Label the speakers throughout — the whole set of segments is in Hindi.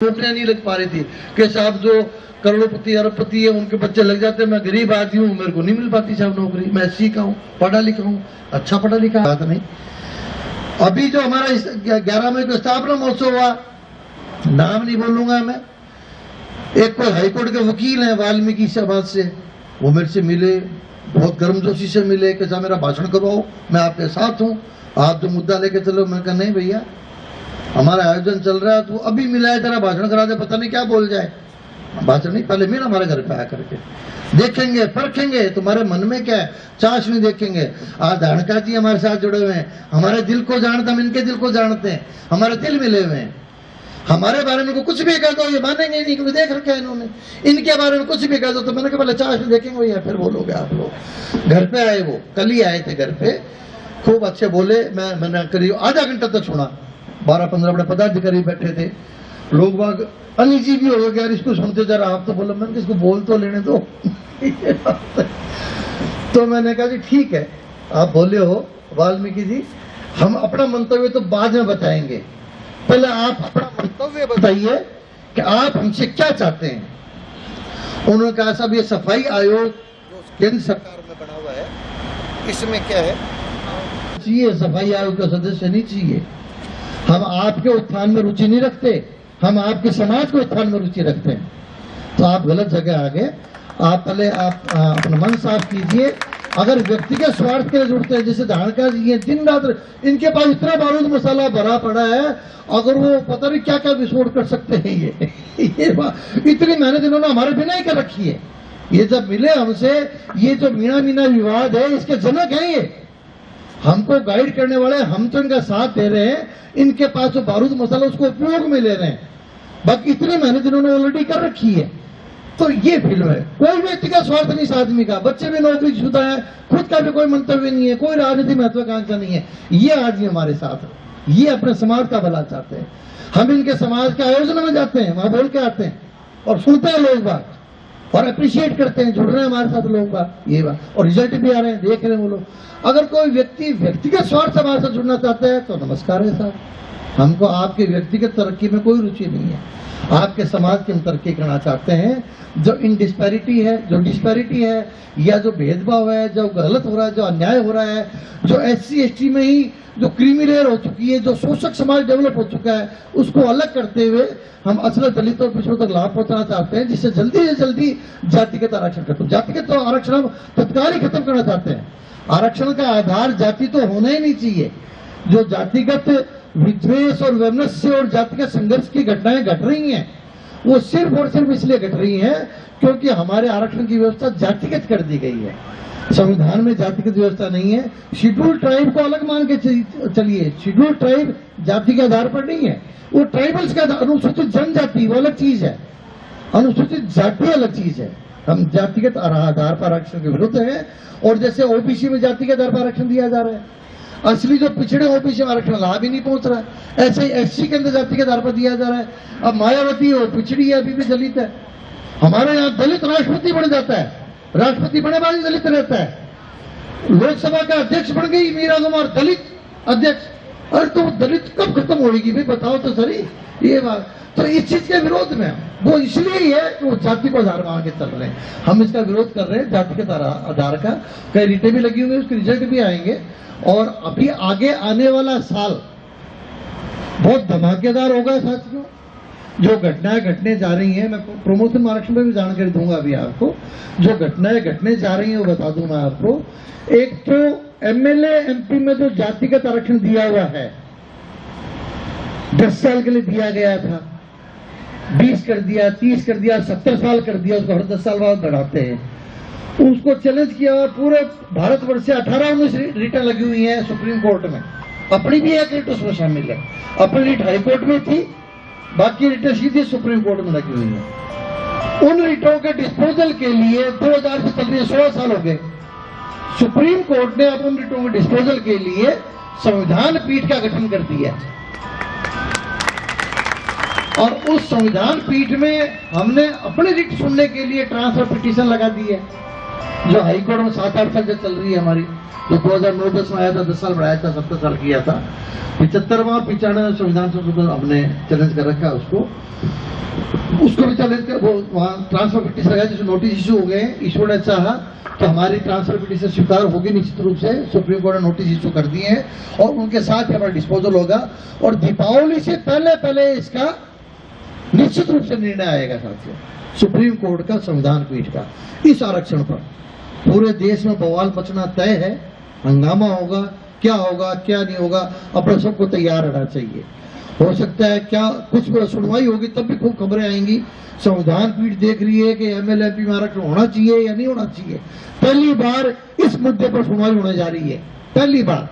Speaker 1: नौकरियां नहीं लग पा रही थी कि साहब जो करोड़पति अरबपति है उनके बच्चे लग जाते हैं, मैं गरीब आदमी हूँ, मेरे को नहीं मिल पाती साहब नौकरी। मैं सीखा हूँ, पढ़ा लिखा हूँ, अच्छा पढ़ा लिखा बात नहीं। अभी जो हमारा 11 मई को स्थापना महोत्सव हुआ, नाम नहीं बोलूंगा मैं, एक कोई हाईकोर्ट के वकील हैं वाल्मीकि समाज से, वो मेरे से मिले, बहुत गर्मजोशी से मिले कि साहब मेरा भाषण करवाओ, मैं आपके साथ हूँ, आप जो मुद्दा लेके चलो। मैं कहा नहीं भैया, हमारा आयोजन चल रहा है, तो अभी मिला है तेरा भाषण करा दे, पता नहीं क्या बोल जाए। भाषण नहीं, पहले मिल हमारे घर पे आया करके देखेंगे, परखेंगे तुम्हारे मन में क्या है, चाशनी देखेंगे। आज धानका जी हमारे साथ जुड़े हुए हैं, हमारे दिल को जानते, हम इनके दिल को जानते हैं, हमारे दिल मिले हुए हैं। हमारे बारे में कुछ भी कह दो ये मानेंगे नहीं, क्योंकि देख रखा है इन्होंने। इनके बारे में कुछ भी कह दो तो मैंने कहा पहले चाशनी देखेंगे भैया, फिर बोलोगे आप लोग। घर पे आए, वो कल ही आए थे घर पे, खूब अच्छे बोले। मैंने करीब आधा घंटा तक सुना, 12-15 बड़े पदाधिकारी बैठे थे, लोग बाग अनिजी भी हो गया, इसको सुनते जरा आप तो बोलो। मैंने इसको बोल तो लेने दो तो मैंने कहा जी ठीक है, आप बोले हो वाल्मीकि जी, हम अपना मंतव्य तो बाद में बताएंगे, पहले आप अपना मंतव्य बताइए कि आप हमसे क्या चाहते हैं। उन्होंने कहा साहब ये सफाई आयोग जो केंद्र सरकार में बना हुआ है, इसमें क्या है चाहिए, सफाई आयोग का सदस्य नहीं चाहिए। हम आपके उत्थान में रुचि नहीं रखते, हम आपके समाज के उत्थान में रुचि रखते हैं। तो आप गलत जगह आ गए। आप पहले आप अपना मन साफ कीजिए। अगर व्यक्तिगत स्वार्थ के लिए जुड़ते हैं, जैसे धानका जी है, दिन रात इनके पास इतना बारूद मसाला भरा पड़ा है, अगर वो पता नहीं क्या क्या विस्फोट कर सकते हैं ये इतनी मेहनत इन्होंने हमारे बिना ही कर रखी है। ये जब मिले हमसे, ये जो मीणा मीणा विवाद है, इसके जनक है ये, हमको गाइड करने वाले, हम तो इनका साथ दे रहे हैं, इनके पास जो बारूद मसाला उसको उपयोग में ले रहे हैं। बाकी इतनी मेहनत इन्होंने ऑलरेडी कर रखी है। तो ये फिल्म है, कोई व्यक्ति का स्वार्थ नहीं इस आदमी का, बच्चे भी नौकरी शुदा है, खुद का भी कोई मंतव्य नहीं है, कोई राजनीतिक महत्वाकांक्षा नहीं है। ये आदमी हमारे साथ है, ये अपने समाज का भला चाहते हैं। हम इनके समाज के आयोजन में जाते हैं, वहां बोल के आते हैं और सुनते हैं लोग बात और अप्रिशिएट करते हैं, जुड़ रहे हैं हमारे साथ लोग बात, ये बात, और रिजल्ट भी आ रहे हैं, देख रहे हैं वो लोग। अगर कोई व्यक्ति व्यक्तिगत स्वार्थ से हमारे साथ जुड़ना चाहता है तो नमस्कार है साहब, हमको आपके व्यक्तिगत तरक्की में कोई रुचि नहीं है। आपके समाज की हम तरक्की करना चाहते हैं। जो इनडिस्पैरिटी है, जो डिस्पैरिटी है, या जो भेदभाव है, जो गलत हो रहा है, जो अन्याय हो रहा है, जो SC ST में ही जो क्रीमी लेयर हो चुकी है, जो शोषक समाज डेवलप हो चुका है, उसको अलग करते हुए हम असल दलित और पिछड़ों तक लाभ पहुंचाना चाहते हैं, जिससे जल्दी से जल्दी जातिगत आरक्षण खत्म। जातिगत तो आरक्षण हम तत्काल ही खत्म करना चाहते हैं। आरक्षण का आधार जाति तो होना ही नहीं चाहिए। जो जातिगत विद्वेष और वैमनस्य और जातिगत संघर्ष की घटनाएं घट रही हैं, वो सिर्फ और सिर्फ इसलिए घट रही हैं क्योंकि हमारे आरक्षण की व्यवस्था जातिगत कर दी गई है। संविधान में जातिगत व्यवस्था नहीं है। शेड्यूल ट्राइब को अलग मान के चलिए, शेड्यूल ट्राइब जाति के आधार पर नहीं है, वो ट्राइबल्स का अनुसूचित जनजाति वो अलग चीज है, अनुसूचित जाति अलग चीज है। हम जातिगत आधार पर आरक्षण के विरुद्ध है। और जैसे OBC में जाति के आधार पर आरक्षण दिया जा रहा है, असली जो पिछड़े OBC में आरक्षण लाभ ही नहीं पहुंच रहा है, ऐसे ही SC के अंदर जाति के आधार पर दिया जा रहा है। अब मायावती हो, पिछड़ी है, अभी भी दलित है। हमारे यहाँ दलित राष्ट्रपति बन जाता है, राष्ट्रपति बने बाद दलित रहता है। लोकसभा का अध्यक्ष बन गई मीरा कुमार, दलित अध्यक्ष। अरे तो दलित कब खत्म होगी भाई, बताओ तो सही ये बात। तो इस चीज के विरोध में वो इसलिए ही है कि वो जाति को आधार मान के चल रहे हैं। हम इसका विरोध कर रहे हैं, जाति के आधार का। कई रिटें भी लगी हुई है, उसके रिजल्ट भी आएंगे। और अभी आगे आने वाला साल बहुत धमाकेदार होगा साथियों। जो घटनाएं घटने जा रही हैं, मैं प्रमोशन आरक्षण में भी जानकारी दूंगा अभी आपको। जो घटनाएं घटने जा रही हैं वो बता दूं मैं आपको। एक तो MLA MP में जो जातिगत आरक्षण दिया हुआ है, 10 साल के लिए दिया गया था, 20 कर दिया, 30 कर दिया, 70 साल कर दिया, उसको हर 10 साल बाद बढ़ाते हैं। उसको चैलेंज किया, पूरे भारतवर्ष से 18-19 रिटें लगी हुई हैं सुप्रीम कोर्ट में। अपनी भी एक रिट उसमें शामिल है, अपनी रिट हाई कोर्ट में थी, बाकी रिटें सीधी सुप्रीम कोर्ट में लगी हुई है। उन रिटों के डिस्पोजल के लिए 2000 से चल रही है, 16 साल हो गए। सुप्रीम कोर्ट ने अब उन रिटों के डिस्पोजल के लिए संविधान पीठ का गठन कर दिया और उस संविधान पीठ में हमने अपनी रिट सुनने के लिए ट्रांसफर पिटीशन लगा दी है। जो हाई कोर्ट में 7-8 साल से चल रही है हमारी, जो 2009-10 में आया था, 10 साल बढ़ाया था, 70 साल किया था, 75वां 95 संविधान संशोधन हमने चैलेंज कर रखा है उसको भी चैलेंज कर, वो वहाँ ट्रांसफर पिटीशन लगाया, जिसमें नोटिस इशू हो गए। ईश्वर ने चाहा तो हमारी ट्रांसफर पिटीशन स्वीकार होगी निश्चित रूप से, सुप्रीम कोर्ट ने नोटिस इशू कर दिए हैं और उनके साथ ही हमारा डिस्पोजल होगा और दीपावली से पहले इसका निश्चित रूप से निर्णय आएगा साथियों, सुप्रीम कोर्ट का, संविधान पीठ का। इस आरक्षण पर पूरे देश में बवाल मचना तय है, हंगामा होगा, क्या होगा क्या नहीं होगा, अपने सबको तैयार रहना चाहिए। हो सकता है क्या कुछ सुनवाई होगी तब भी खूब खबरें आएंगी, संविधान पीठ देख रही है कि एमएलए एमपी में आरक्षण होना चाहिए या नहीं होना चाहिए। पहली बार इस मुद्दे पर सुनवाई होने जा रही है, पहली बार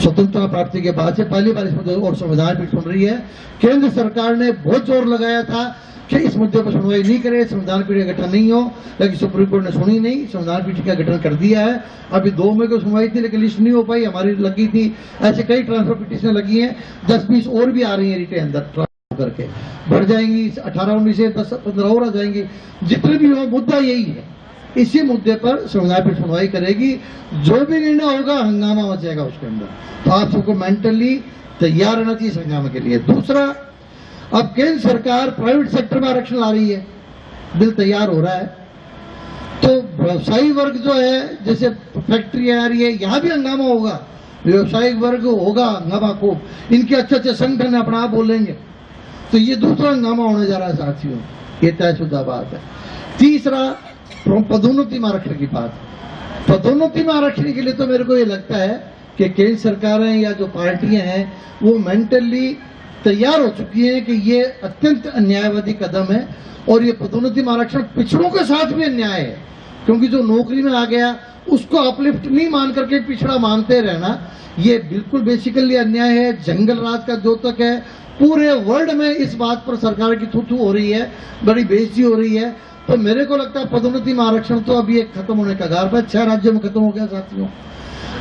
Speaker 1: स्वतंत्रता प्राप्ति के बाद से पहली बार इस मुद्दे और संविधान पीठ सुन रही है। केंद्र सरकार ने बहुत जोर लगाया था कि इस मुद्दे पर सुनवाई नहीं करे, संविधान पीठ का गठन नहीं हो, लेकिन सुप्रीम कोर्ट ने सुनी नहीं, संविधान पीठ का गठन कर दिया है। अभी 2 मई को सुनवाई थी लेकिन लिस्ट नहीं हो पाई, हमारी लगी थी। ऐसे कई ट्रांसफर पिटीशन लगी हैं, 10-20 और भी आ रही है रिटे अंदर ट्रांसफर करके, बढ़ जाएंगी 18-19 से 10-15 और आ जाएंगी। जितने भी हो, मुद्दा यही है, इसी मुद्दे पर संविधान पीठ सुनवाई करेगी। जो भी निर्णय होगा हंगामा मचेगा उसके अंदर, तो आप सबको मेंटली तैयार रहना चाहिए इस हंगामे के लिए। दूसरा, अब केंद्र सरकार प्राइवेट सेक्टर में आरक्षण ला रही है, बिल तैयार हो रहा है, तो व्यवसायी वर्ग जो है, जैसे फैक्ट्री आ रही है, यहां भी हंगामा होगा, व्यवसायिक वर्ग होगा हंगामा खूब, इनके अच्छे संगठन अपना आप बोलेंगे, तो ये दूसरा हंगामा होने जा रहा है साथियों, ये तयशुदा बात है। तीसरा, पदोन्नति में आरक्षण की बात, पदोन्नति में आरक्षण के लिए तो मेरे को ये लगता है कि केंद्र सरकारें या जो पार्टियां हैं वो मेंटली तैयार हो चुकी है कि ये अत्यंत अन्यायवादी कदम है और ये पदोन्नति में आरक्षण पिछड़ों के साथ भी अन्याय है, क्योंकि जो नौकरी में आ गया उसको अपलिफ्ट नहीं मान करके पिछड़ा मानते रहना, ये बिल्कुल बेसिकली अन्याय है, जंगल राज का द्योतक है। पूरे वर्ल्ड में इस बात पर सरकार की थू हो रही है, बड़ी बेइज्जती हो रही है। तो मेरे को लगता है पदोन्नति में आरक्षण तो अभी एक खत्म होने का कगार पर, 6 राज्यों में खत्म हो गया साथियों,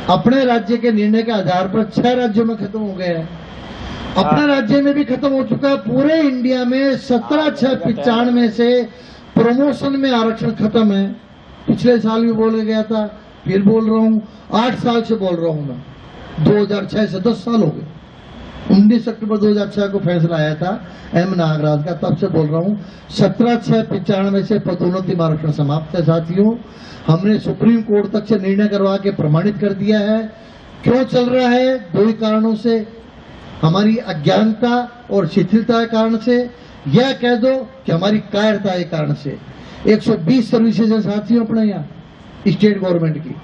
Speaker 1: अपने राज्य के निर्णय के आधार पर 6 राज्यों में खत्म हो गया है, अपने राज्य में भी खत्म हो चुका है। पूरे इंडिया में 17/6/95 से प्रमोशन में आरक्षण खत्म है। पिछले साल भी बोल गया था, फिर बोल रहा हूं, 8 साल से बोल रहा हूं मैं, 2006 से 10 साल हो गए। 19 अक्टूबर 2006 को फैसला आया था एम नागराज का, तब से बोल रहा हूं 17/6/95 से पदोन्नति में आरक्षण समाप्त है साथियों। हमने सुप्रीम कोर्ट तक से निर्णय करवा के प्रमाणित कर दिया है। क्यों चल रहा है? 2 ही कारणों से, हमारी अज्ञानता और शिथिलता के कारण से, यह कह दो कि हमारी कायरता के कारण से। 120 सर्विसेज है साथियों अपने यहाँ स्टेट गवर्नमेंट की,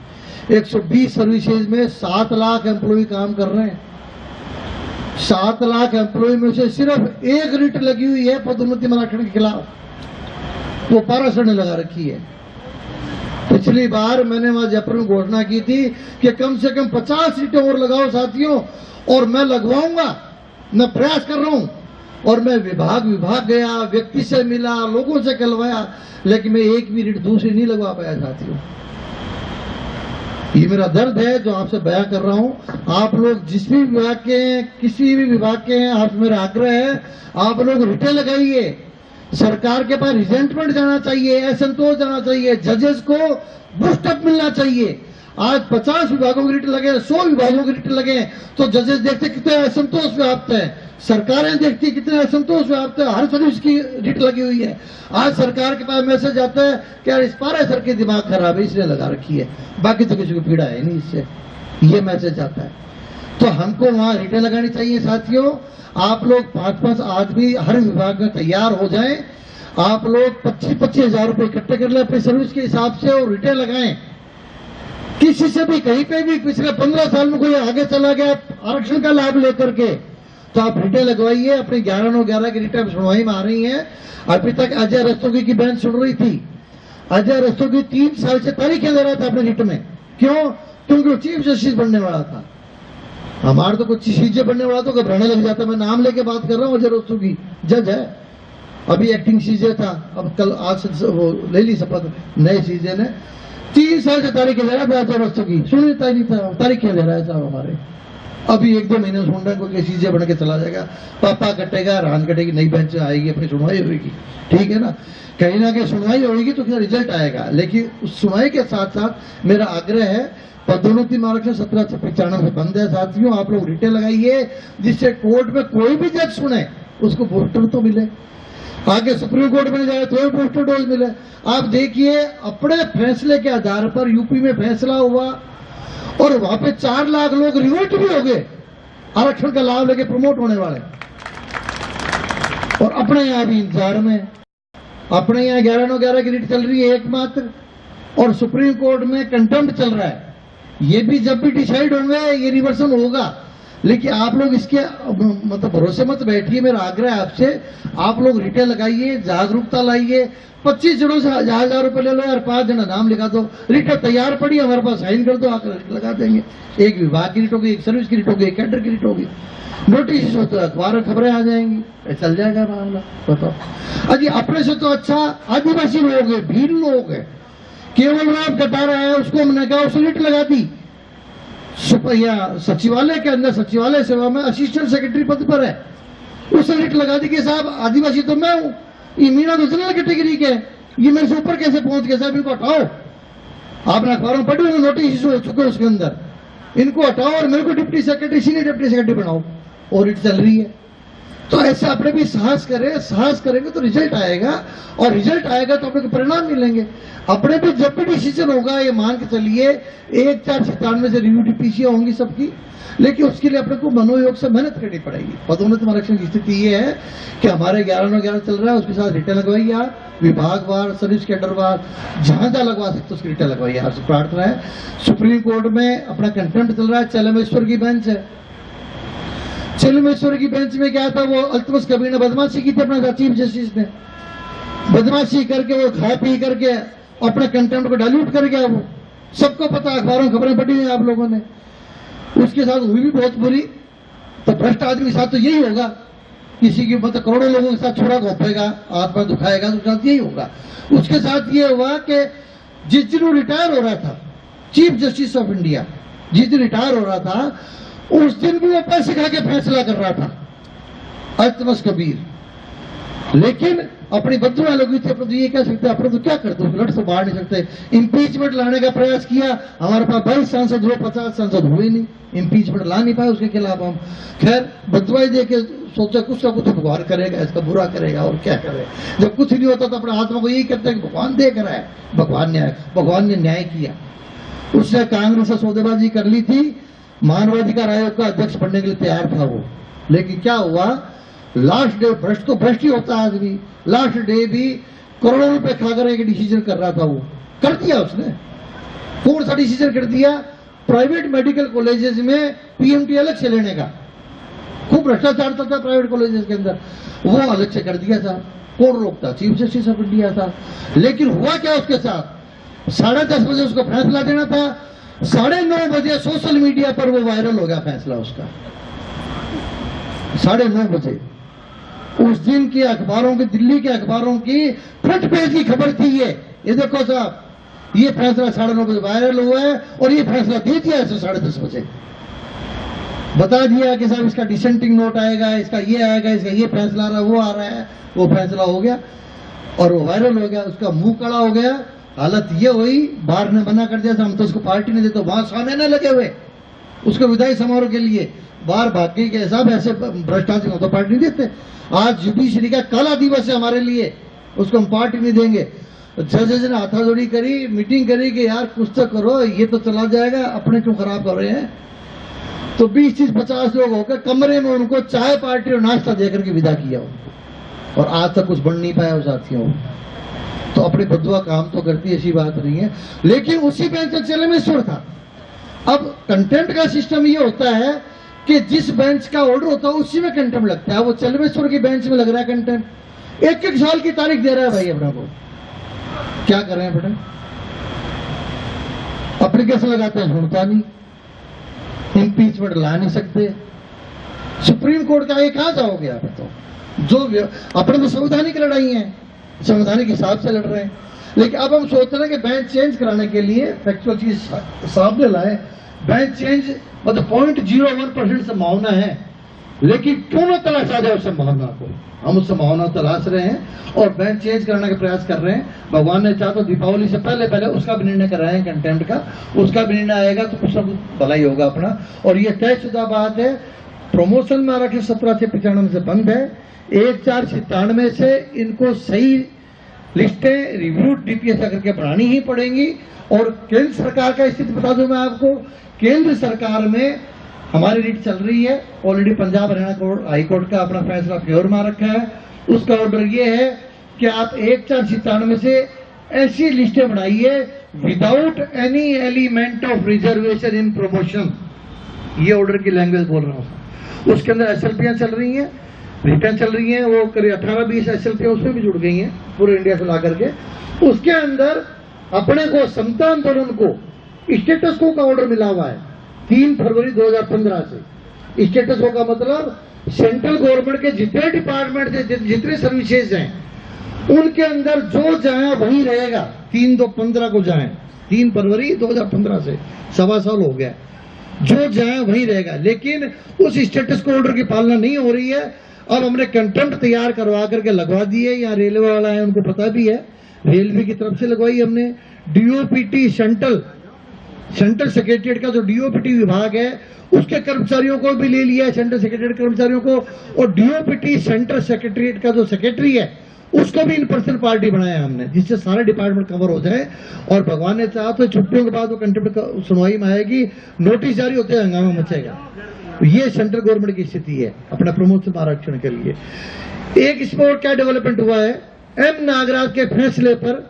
Speaker 1: 120 सर्विसेज में 7 लाख एम्प्लॉय काम कर रहे हैं। 7 लाख एम्प्लॉय में से सिर्फ 1 रिट लगी हुई है पदोन्नति में आरक्षण के खिलाफ, वो पाराशर ने लगा रखी है। पिछली बार मैंने वहां जयपुर में घोषणा की थी कि कम से कम 50 सीटें और लगाओ साथियों, और मैं लगवाऊंगा, मैं प्रयास कर रहा हूं। और मैं विभाग गया, व्यक्ति से मिला, लोगों से कहलवाया, लेकिन मैं एक भी रिट दूसरी नहीं लगवा पाया साथियों। ये मेरा दर्द है जो आपसे बयां कर रहा हूं। आप लोग जिस भी विभाग के हैं, किसी भी विभाग के हैं, आप मेरा आग्रह है, आप लोग रिटें लगाइए। सरकार के पास रिजेंटमेंट जाना चाहिए, असंतोष जाना चाहिए, जजेस को बूस्टअप मिलना चाहिए। आज 50 विभागों की रिट लगे, 100 विभागों की रिट लगे, तो जजेस देखते कितने असंतोष व्याप्त है, सरकारें देखती कितने असंतोष व्याप्त है, हर सर्विस की रिट लगी हुई है। आज सरकार के पास मैसेज आता है कि यार इस पारे सर के दिमाग खराब है इसलिए लगा रखी है, बाकी तो किसी को पीड़ा है नहीं इससे, ये मैसेज आता है। तो हमको वहां रिटें लगानी चाहिए साथियों। आप लोग 5-5 आदमी हर विभाग में तैयार हो जाएं। आप लोग 25-25 हजार रुपए इकट्ठे कर ले अपनी सर्विस के हिसाब से और रिटें लगाएं। किसी से भी कहीं पे भी पिछले 15 साल में कोई आगे चला गया आरक्षण का लाभ लेकर के, तो आप रिटें लगवाइए। अपनी 11/9/11 की रिटें सुनवाई में आ रही हैं। अभी तक अजय रस्तोगी की बेंच सुन रही थी। अजय रस्तोगी 3 साल से तारीखें दे रहा था अपने रिट में। क्यों? क्योंकि वो चीफ जस्टिस बनने वाला था। हमारा तो कुछ सीजे बनने वाला तो घबराने लग जाता। मैं नाम लेके बात कर रहा हूँ, अजय रस्तोगी जज है, अभी एक्टिंग सीजे था, अब कल आज वो ले ली शपथ नए सीजे ने। 3 साल से तारीखें दे रहा था अजय रस्तोगी, सुनता ही नहीं था, तारीखें दे रहा है साहब हमारे। अभी 1-2 महीने सुनने को चीजें बन के चला जाएगा, पापा कटेगा, रान कटेगी, नई बेंच आएगी, अपनी सुनवाई होगी, ठीक है ना, कहीं ना कहीं सुनवाई होगी तो फिर रिजल्ट आएगा। लेकिन उस सुनवाई के साथ साथ मेरा आग्रह है, पदोन्नति आरक्षण 1795 से बंद है साथियों, आप लोग रिटे लगाइए, जिससे कोर्ट में कोई भी जज सुने उसको बूस्टर तो मिले, आगे सुप्रीम कोर्ट में जाए तो बूस्टर डोज मिले। आप देखिए, अपने फैसले के आधार पर यूपी में फैसला हुआ और वहां पे 4 लाख लोग रिवोल्ट भी हो गए, आरक्षण का लाभ लेके प्रमोट होने वाले, और अपने यहां भी इंतजार में, अपने यहां 11/9/11 की रिट चल रही है एकमात्र, और सुप्रीम कोर्ट में कंटेम्प्ट चल रहा है। ये भी जब भी डिसाइड होंगे ये रिवर्सल होगा, लेकिन आप लोग इसके मतलब भरोसे मत बैठिए। मेरा आग्रह है आपसे, आप लोग रिटेल लगाइए, जागरूकता लाइए, 25 जनों से 1000 रुपए ले लो यार, 5 जना नाम लिखा दो, रिटेल तैयार पड़ी हमारे पास, साइन कर दो, आकर रिट लगा देंगे। एक विभाग की रिट होगी, एक सर्विस की रिट होगी, एक कैडर की रिट होगी, नोटिस होता है, अखबार में खबरें आ जाएंगी, चल जाएगा मामला। बताओ अजी, अपने से तो अच्छा आदिवासी लोग है, भील लोग है, केवल राम कटा रहा है, उसको हमने कहा उसने रिट लगा दी, सचिवालय के अंदर, सचिवालय सेवा में असिस्टेंट सेक्रेटरी पद पर है, उसने रिट लगा दी कि साहब आदिवासी तो मैं हूं, ये मीना तो जनरल कैटेगरी के, ये मेरे से ऊपर कैसे पहुंच गए, साहब इनको हटाओ। आपने अखबारों में पढ़ी, नोटिस इशू हो चुके उसके अंदर, इनको हटाओ और मेरे को deputy secretary, senior deputy secretary बनाओ, और रिट चल रही है। तो ऐसे अपने भी साहस करें, साहस करेंगे तो रिजल्ट आएगा, और रिजल्ट आएगा तो अपने को परिणाम मिलेंगे। अपने भी जब भी डिसीजन होगा, ये मान के चलिए 1497 से रिव्यू डीपीसी होंगी सबकी, लेकिन उसके लिए अपने को मनोयोग से मेहनत करनी पड़ेगी। पदोन्नति आरक्षण की स्थिति ये है कि हमारे 11/9/11 चल रहा है, उसके साथ रिटेल लगवाइए आप, विभागवार, सर्विस कैडरवार, जहां जहां लगवा सकते उसकी रिटेल लगवाइए। आपसे प्रार्थना है। सुप्रीम कोर्ट में अपना कंटेम्प्ट चल रहा है, चलमेश्वर की बेंच है, चलमेश्वर की बेंच में क्या था, वो अल्तमश कबीर ने बदमाशी की थी अपना चीफ जस्टिस ने, बदमाशी करके वो खा पी करके अपने कंटेम्प्ट को डाइल्यूट कर गया, वो सबको पता, अखबारों खबरें पढ़ी हैं आप लोगों ने, उसके साथ हुई भी बहुत बुरी। तो भ्रष्ट आदमी के साथ तो यही होगा, किसी की मतलब करोड़ों लोगों के साथ छोड़ा घोपेगा, आत्मा दुखाएगा, तो उसके साथ यही होगा। उसके साथ ये हुआ कि जिस दिन वो रिटायर हो रहा था चीफ जस्टिस ऑफ इंडिया, जिस दिन रिटायर हो रहा था उस दिन भी वो पैसे खा के फैसला कर रहा था, अल्तमश कबीर। लेकिन अपनी बददुआ लगी थी, अपने तो ये कह सकते, अपने तो क्या करते, लड़ से बाहर नहीं सकते। इम्पीचमेंट लाने का प्रयास किया, हमारे पास 22 सांसद हुए, 50 सांसद हुए नहीं, इम्पीचमेंट ला नहीं पाए उसके खिलाफ हम। खैर बददुआ दे के सोचा कुछ ना कुछ भगवान करेगा, इसका बुरा करेगा, और क्या करे। जब कुछ नहीं होता तो अपने आत्मा को यही कहते हैं कि भगवान देख रहा है, भगवान ने न्याय किया। उसने कांग्रेस से सौदेबाजी कर ली थी, मानवाधिकार आयोग का अध्यक्ष बनने के लिए तैयार था वो, लेकिन क्या हुआ, लास्ट डे, भ्रष्ट तो भ्रष्ट ही होता है आदमी, लास्ट डे भी करोड़ों रुपए खाकर एक डिसीजन कर रहा था, वो कर दिया उसने। कौन सा डिसीजन कर दिया, प्राइवेट मेडिकल कॉलेजेस में पीएमटी अलग से लेने का, खूब भ्रष्टाचार चलता प्राइवेट कॉलेजेस के अंदर, वो अलग से कर दिया था। कौन रोकता, चीफ जस्टिस ऑफ इंडिया था। लेकिन हुआ क्या उसके साथ, 10:30 बजे उसको फैसला देना था, 9:30 बजे सोशल मीडिया पर वो वायरल हो गया फैसला उसका, 9:30 बजे। उस दिन के अखबारों की, दिल्ली के अखबारों की फ्रंट पेज की खबर थी ये देखो साहब, ये फैसला 9:30 बजे वायरल हुआ है, और ये फैसला दे दिया ऐसे 10:30 बजे, बता दिया कि साहब इसका डिसेंटिंग नोट आएगा, इसका ये आएगा, इसका ये फैसला आ रहा है, वो आ रहा है। वो फैसला हो गया और वो वायरल हो गया, उसका मुंह कड़ा हो गया। हालत ये हुई, बाहर ने मना कर दिया, हम तो उसको पार्टी नहीं देते, वहां सामने न लगे हुए उसको विदाई समारोह के लिए, बाहर भागी के साहब ऐसे भ्रष्टाचार तो पार्टी नहीं देते। आज जुडिशरी का काला दिवस है हमारे लिए, उसको हम पार्टी नहीं देंगे। जजेज ने हाथाजोड़ी करी, मीटिंग करी कि यार कुछ तो करो, ये तो चला जाएगा, अपने क्यों खराब कर रहे हैं। तो 20-30-50 लोग होकर कमरे में उनको चाय पार्टी और नाश्ता देकर के विदा किया उनको, और आज तक कुछ बन नहीं पाया उस साथियों। तो अपनी बदुआ काम तो करती, ऐसी बात नहीं है। लेकिन उसी बेंच में चलमेश्वर था। अब कंटेम्प्ट का सिस्टम ये होता है कि जिस बेंच का ऑर्डर होता है उसी में कंटेम्प्ट लगता है। वो चलमेश्वर की बेंच में लग रहा है कंटेम्प्ट, 1-1 साल की तारीख दे रहा है भाई अपना को, क्या कर रहे हैं बेटा, एप्लीकेशन लगाते हैं, सुनता नहीं, इम्पीचमेंट ला नहीं सकते। सुप्रीम कोर्ट का ये कहां जाओगे आप, तो जो अपने तो संवैधानिक लड़ाई है, संवैधानिक हिसाब से लड़ रहे हैं। लेकिन अब हम सोच रहे हैं कि बेंच चेंज कराने के लिए फैक्चुअल चीज सामने लाए, बैंक चेंज मतलब 0.01% संभावना है, लेकिन क्यों ना तलाशा जाए उस संभावना को। हम उस संभावना को तलाश रहे हैं और बैंक चेंज करने का प्रयास कर रहे हैं। भगवान ने चाहा तो दीपावली से पहले उसका भी निर्णय कर रहे हैं, कंटेम्प्ट का, उसका भी निर्णय आएगा तो कुछ सब भलाई होगा अपना। और ये तयशुदा बात है, प्रमोशन में आरक्षण 17 से 95 से बंद है। 1497 से इनको सही लिस्टें रिव्यू डीपीएस करके बढ़ानी ही पड़ेंगी। और केंद्र सरकार का स्थिति बता दूं मैं आपको, केंद्र सरकार में हमारी रीट चल रही है already. Punjab Haryana high court का अपना फैसला प्योर मार रखा है। उसका ऑर्डर ये है कि आप 1497 से ऐसी लिस्टें बनाइए without any element of reservation in promotion. ये ऑर्डर की लैंग्वेज बोल रहा हूँ। उसके अंदर एसएलपीयां चल रही हैं, रिटर्न चल रही हैं, वो करीब 18-20 एसएलपी उसमें भी जुड़ गई हैं पूरे इंडिया से ला करके। उसके अंदर अपने को समता आंदोलन को स्टेटस को का ऑर्डर मिला हुआ है 3 फरवरी 2015 से। स्टेटस को का मतलब सेंट्रल गवर्नमेंट के जितने डिपार्टमेंट से जितने सर्विसेज हैं उनके अंदर जो जाए वही रहेगा। 3/2/15 को जाए, 3 फरवरी 2015 से 1.25 साल हो गया। जो जाए वही रहेगा, लेकिन उस स्टेटस को ऑर्डर की पालना नहीं हो रही है। अब हमने कंटेम्प्ट तैयार करवा करके लगवा दी है। यहाँ रेलवे वाला है, उनको पता भी है, रेलवे की तरफ से लगवाई हमने। डीओपीटी सेंट्रल सेक्रेटरिएट का जो डीओपीटी विभाग है उसके कर्मचारियों को भी ले लिया है, सेंट्रल सेक्रेटरिएट कर्मचारियों को। और डीओपीटी सेंट्रल सेक्रेटरिएट का जो सेक्रेटरी है उसको भी इन पर्सन पार्टी बनाया हमने, जिससे सारे डिपार्टमेंट कवर हो जाए। और भगवान ने चाहा तो छुट्टियों के बाद वो कंटेम्प्ट सुनवाई में आएगी, नोटिस जारी होते हैं, हंगामा मचेगा। ये सेंट्रल गवर्नमेंट की स्थिति है अपना प्रमोशन आरक्षण के लिए। एक स्पोर्ट क्या डेवलपमेंट हुआ है, एम नागराज के फैसले पर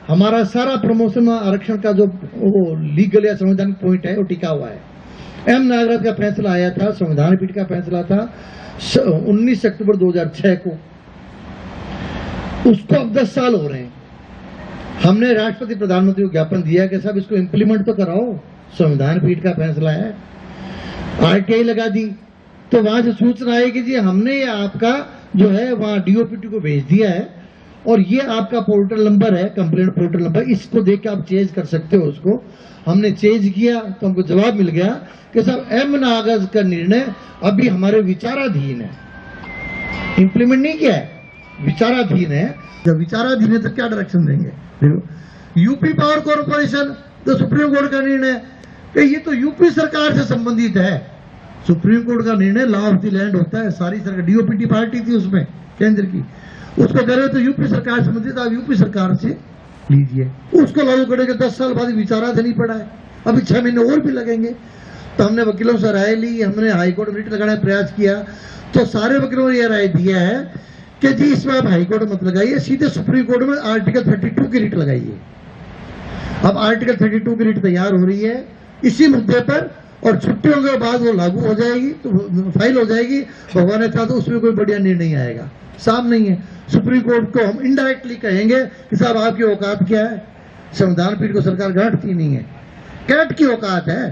Speaker 1: हमारा सारा प्रमोशन आरक्षण का जो वो लीगल या संवैधानिक पॉइंट है वो टिका हुआ है। एम नागराज का फैसला आया था, संविधान पीठ का फैसला था 19 अक्टूबर 2006 को। उसको अब 10 साल हो रहे हैं। हमने राष्ट्रपति प्रधानमंत्री को ज्ञापन दिया कि साहब इसको इंप्लीमेंट तो कराओ, संविधान पीठ का फैसला है। आरटीआई लगा दी तो वहां से सूचना आई कि जी हमने ये आपका जो है वहां डीओपीटी को भेज दिया है और ये आपका पोर्टल नंबर है, कंप्लेंट पोर्टल नंबर, इसको देख के आप चेंज कर सकते हो। उसको हमने चेंज किया तो हमको जवाब मिल गया कि साहब एम नागराज का निर्णय अभी हमारे विचाराधीन है, इंप्लीमेंट नहीं किया है, विचाराधीन है। जब विचाराधीन है तो क्या डायरेक्शन देंगे। यूपी पावर कॉर्पोरेशन तो सुप्रीम कोर्ट का निर्णय कि ये तो यूपी सरकार से संबंधित है। सुप्रीम कोर्ट का निर्णय लॉ ऑफ द लैंड होता है, सारी सरकार डीओपीटी पार्टी थी उसमें केंद्र की, उसको कह रहे तो यूपी सरकार संबंधित, आप यूपी सरकार से लीजिए, उसको लागू करेंगे। 10 साल बाद विचाराधीन नहीं पड़ा है, अभी 6 महीने और भी लगेंगे। तो हमने वकीलों से राय ली, हमने हाईकोर्ट में रिट लगाने का प्रयास किया तो सारे वकीलों ने यह राय दिया है कि जी इसमें आप हाईकोर्ट मत लगाइए, सीधे सुप्रीम कोर्ट में आर्टिकल 32 की रिट लगाइए। अब आर्टिकल 32 की रिट तैयार हो रही है इसी मुद्दे पर और छुट्टियों के बाद वो लागू हो जाएगी, तो फाइल हो जाएगी। भगवान ने चाहा तो उसमें कोई बढ़िया निर्णय नहीं आएगा, साफ नहीं है। सुप्रीम कोर्ट को हम इनडायरेक्टली कहेंगे कि साहब आपकी औकात क्या है, संविधान पीठ को सरकार गांठती नहीं है, कैट की औकात है,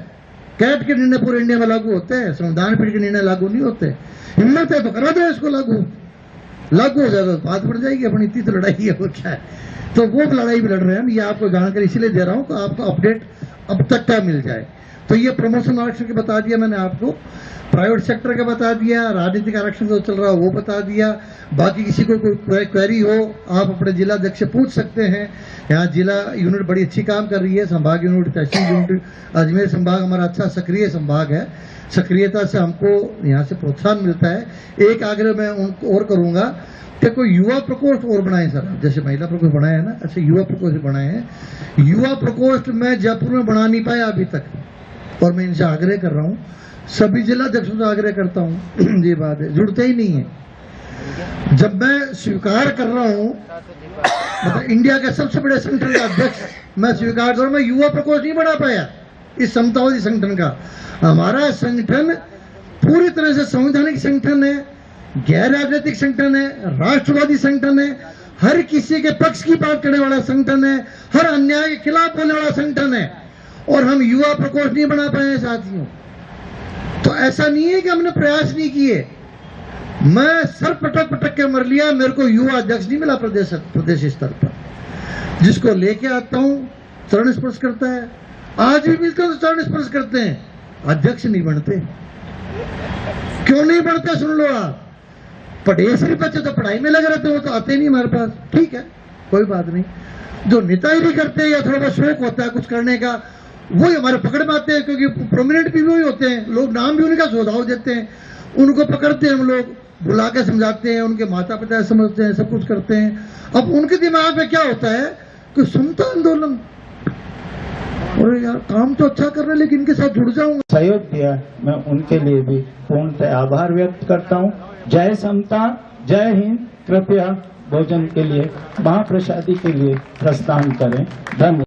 Speaker 1: कैट के निर्णय पूरे इंडिया में लागू होते हैं, संविधान पीठ के निर्णय लागू नहीं होते। हिम्मत है तो करा दो इसको लागू हो जाएगा, बात बढ़ जाएगी अपनी, इतनी तो लड़ाई है वो क्या है। तो वो लड़ाई भी लड़ रहे हैं हम, ये आपको जानकारी इसलिए दे रहा हूं तो आपको अपडेट अब तक का मिल जाए। तो ये प्रमोशन आरक्षण के बता दिया मैंने आपको, प्राइवेट सेक्टर का बता दिया, राजनीतिक आरक्षण जो चल रहा है वो बता दिया। बाकी किसी को कोई क्वेरी हो आप अपने जिला अध्यक्ष से पूछ सकते हैं। यहाँ जिला यूनिट बड़ी अच्छी काम कर रही है, संभाग यूनिट, तहसील यूनिट, अजमेर संभाग हमारा अच्छा सक्रिय संभाग है, सक्रियता से हमको यहाँ से प्रोत्साहन मिलता है। एक आग्रह मैं उनको और करूंगा कि कोई युवा प्रकोष्ठ और बनाए सर, जैसे महिला प्रकोष्ठ बनाए हैं ना, ऐसे युवा प्रकोष्ठ बनाए हैं। युवा प्रकोष्ठ में जयपुर में बना नहीं पाया अभी तक और मैं इनसे आग्रह कर रहा हूँ, सभी जिला अध्यक्षों से आग्रह करता हूँ ये बात है, जुड़ते ही नहीं है। जब मैं स्वीकार कर रहा हूँ मतलब इंडिया के सबसे बड़े संगठन का अध्यक्ष मैं स्वीकार कर रहा हूँ, मैं युवा प्रकोष्ठ नहीं बना पाया इस समतावादी संगठन का। हमारा संगठन पूरी तरह से संवैधानिक संगठन है, गैर राजनीतिक संगठन है, राष्ट्रवादी संगठन है, हर किसी के पक्ष की बात करने वाला संगठन है, हर अन्याय के खिलाफ बोलने वाला संगठन है और हम युवा प्रकोष्ठ नहीं बना पाए हैं साथियों। तो ऐसा नहीं है कि हमने प्रयास नहीं किए, मैं सर पटक पटक के मर लिया, मेरे को युवा अध्यक्ष नहीं मिला प्रदेश स्तर पर, जिसको लेके आता हूं चरण स्पर्श करता है। आज भी मिलकर तो चरण स्पर्श करते हैं। अध्यक्ष नहीं बनते? क्यों नहीं बनते सुन लो आप। पढ़ेसरी बच्चे तो पढ़ाई में लगे रहते, वो तो आते नहीं हमारे पास। ठीक है, कोई बात नहीं। जो नेतागिरी करते हैं या थोड़ा बहुत शौक होता है कुछ करने का, वही हमारे पकड़ में आते हैं, क्योंकि प्रोमिनेंट भी वही होते हैं, लोग नाम भी उनका सुझाव देते हैं, उनको पकड़ते हैं हम लोग, बुला के समझाते हैं, उनके माता पिता समझते हैं, सब कुछ करते हैं। अब उनके दिमाग में क्या होता है कि सुनता आंदोलन, और यार काम तो अच्छा कर रहे हैं लेकिन इनके साथ जुड़ जाऊंगा।
Speaker 2: सहयोग दिया, मैं उनके लिए भी पूर्णतः आभार व्यक्त करता हूँ। जय समता, जय हिंद। कृपया भोजन के लिए महाप्रसादी के लिए प्रस्थान करें। धन्यवाद।